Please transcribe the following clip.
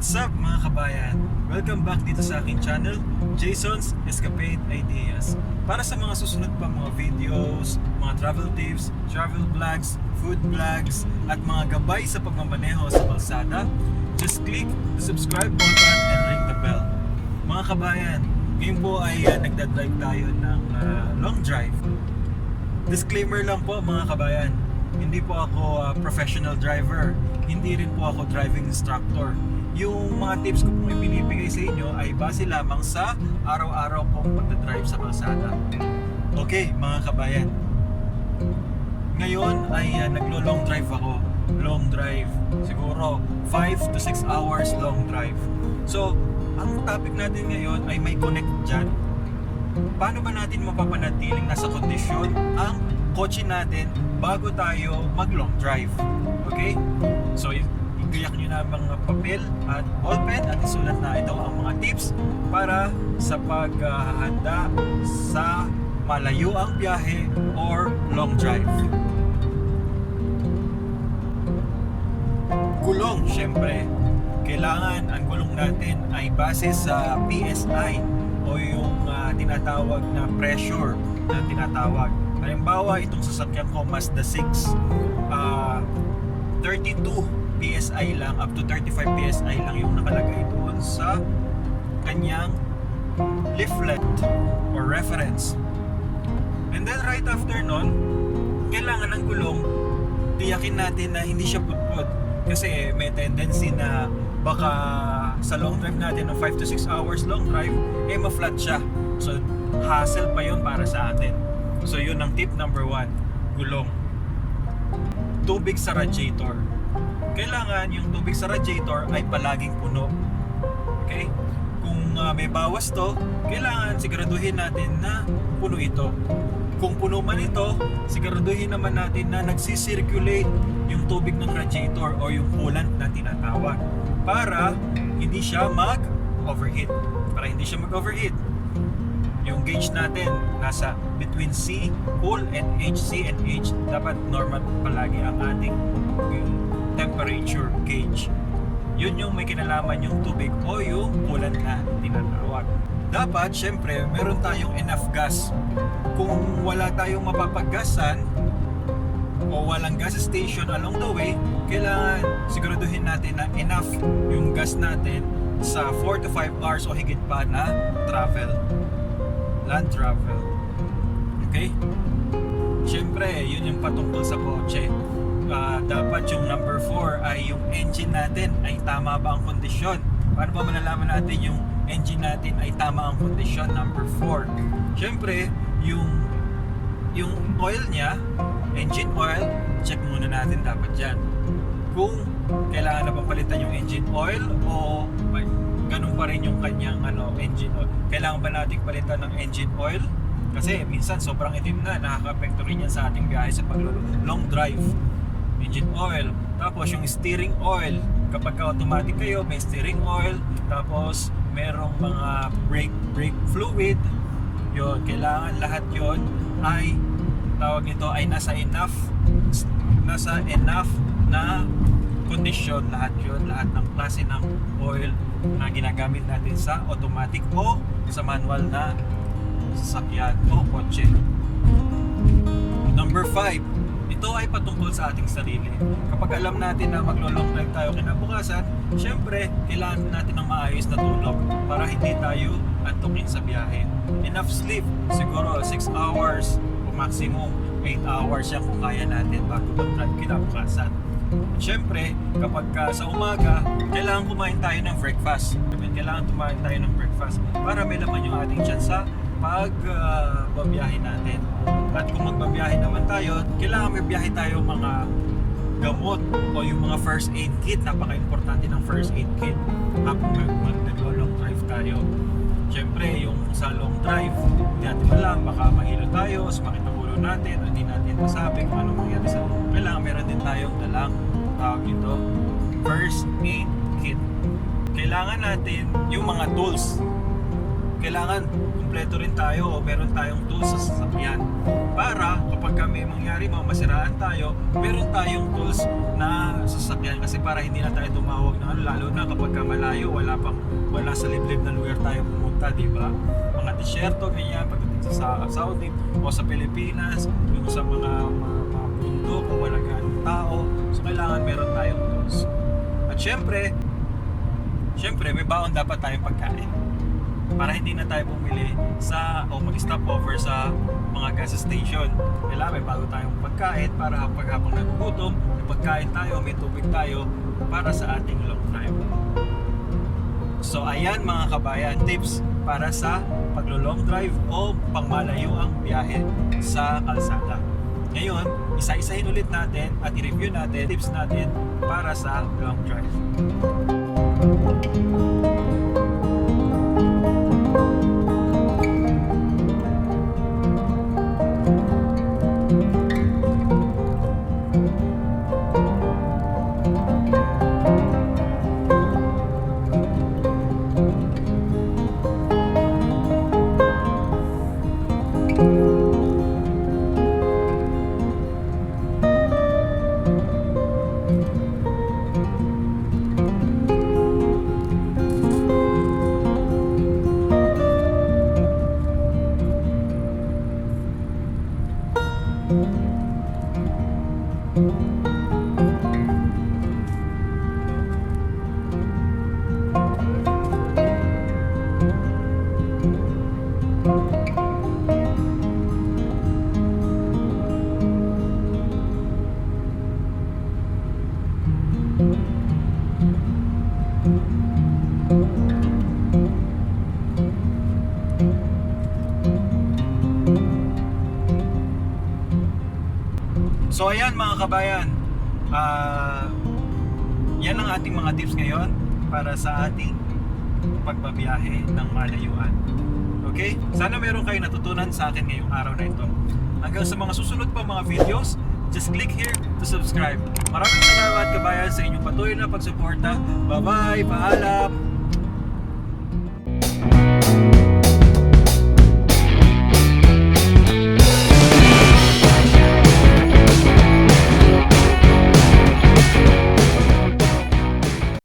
What's up mga kabayan? Welcome back dito sa aking channel, Jason's Escapade Ideas. Para sa mga susunod pa mga videos, mga travel tips, travel vlogs, food vlogs, at mga gabay sa pagmamaneho sa kalsada, just click the subscribe button and ring the bell. Mga kabayan, ngayon po ay nagdadrive tayo ng long drive. Disclaimer lang po mga kabayan, hindi po ako professional driver, hindi rin po ako driving instructor. Yung mga tips ko pong ibinibigay sa inyo ay base lamang sa araw-araw kong pagdadrive sa kalsada. Okay mga kabayan, ngayon ay naglo-long drive ako. Long drive, siguro 5 to 6 hours long drive. So, ang topic natin ngayon ay may connect dyan. Paano ba natin mapapanatiling nasa kondisyon ang kotse natin bago tayo mag-long drive? Okay? So, igayak nyo na mga papel at ballpen at isulat na ito ang mga tips para sa paghahanda sa Malayuang Byahe or long drive. Gulong, syempre. Kailangan ang gulong natin ay base sa PSI o yung tinatawag na pressure na tinatawag. Halimbawa, itong sasakyan ko Mazda 6, 32 PSI lang, up to 35 PSI lang yung nakalagay doon sa kanyang leaflet or reference. And then right after nun, kailangan ng gulong tiyakin natin na hindi siya pudpud, kasi may tendency na baka sa long drive natin ng 5 to 6 hours long drive ma-flat siya. So hassle pa yun para sa atin. So yun ang tip number 1, gulong. Tubig sa radiator. Kailangan yung tubig sa radiator ay palaging puno. Okay? Kung may bawas to, kailangan siguraduhin natin na puno ito. Kung puno man ito, siguraduhin naman natin na nagsisirculate yung tubig ng radiator o yung coolant na tinatawag para hindi siya mag-overheat. Para hindi siya mag-overheat. Yung gauge natin nasa between C, cool, and H. C and H, dapat normal palagi ang ating temperature gauge. Yun yung may kinalaman yung tubig o yung coolant na tinatawag. Dapat, syempre, meron tayong enough gas. Kung wala tayong mapapaggasan o walang gas station along the way, kailangan siguraduhin natin na enough yung gas natin sa 4 to 5 hours o higit pa na travel. Land travel. Okay? Syempre, yun yung patungkol sa kotse. Dapat yung number 4 ay yung engine natin ay tama ba ang kondisyon. Paano ba malalaman natin yung engine natin ay tama ang kondisyon? Number 4. Syempre, yung oil niya, engine oil, check muna natin dapat yan. Kung kailangan na bang palitan yung engine oil o ganun pa rin yung kanyang engine oil. Kailangan ba natin palitan ng engine oil? Kasi minsan sobrang itim na, nakaka-apekto rin yan sa ating biyahe sa long drive. Engine oil, tapos yung steering oil, kapag automatic kayo may steering oil, tapos merong mga brake fluid, yun, kailangan lahat yun ay tawag nito ay nasa enough na kondisyon, lahat yun, lahat ng klase ng oil na ginagamit natin sa automatic o sa manual na sasakyan o kotse. Number 5, ito ay patungkol sa ating sarili. Kapag alam natin na maglo-long drive tayo kinabukasan, syempre, kailangan natin ng maayos na tulog para hindi tayo antukin sa biyahe. Enough sleep, siguro 6 hours o maximum 8 hours yan kung kaya natin bago mag-drive kinabukasan. Syempre, kapag sa umaga, kailangan kumain tayo ng breakfast. Kailangan kumain tayo ng breakfast para may laman yung ating tiyan sa pagbabiyahe natin. At kung magbabiyahe naman tayo, kailangan may biyahe tayo mga gamot o yung mga first aid kit. Napaka-importante ng first aid kit habang mag-long drive tayo. Siyempre, yung sa long drive, hindi natin alam, baka mahilo tayo, sumakit ang ulo natin, hindi natin masabi kung anong mangyari sa ulo. Kailangan meron din tayong dalang tawag nito, first aid kit. Kailangan natin yung mga tools. Kailangan kumpleto rin tayo o meron tayong tools sa sasakyan para kapag pagka may mangyari, masiraan tayo, meron tayong tools na sasakyan kasi para hindi na tayo tumawag ng lalo na kapag malayo, wala sa liblib na lugar tayo pumunta, di ba? Mga disyerto, ganyan, pagdating sa Saudi o sa Pilipinas, yung sa mga bundok kung wala ganong tao, so kailangan meron tayong tools. At syempre may baon dapat tayong pagkain para hindi na tayo bumili o mag-stop over sa mga gas station. Kailangan may bago tayong pagkain para habang nagugutom, may pagkain tayo, may tubig tayo para sa ating long drive. So ayan mga kabayan, tips para sa paglo-long drive o pangmalayuang biyahe sa kalsada. Ngayon, isa-isahin ulit natin at i-review natin tips natin para sa long drive. So ayan mga kabayan, yan ang ating mga tips ngayon para sa ating pagbabiyahe ng malayuan. Okay? Sana meron kayo natutunan sa akin ngayong araw na ito. Hanggang sa mga susunod pa mga videos, just click here to subscribe. Maraming salamat kabayan sa inyong patuloy na pagsuporta. Bye bye, paalam!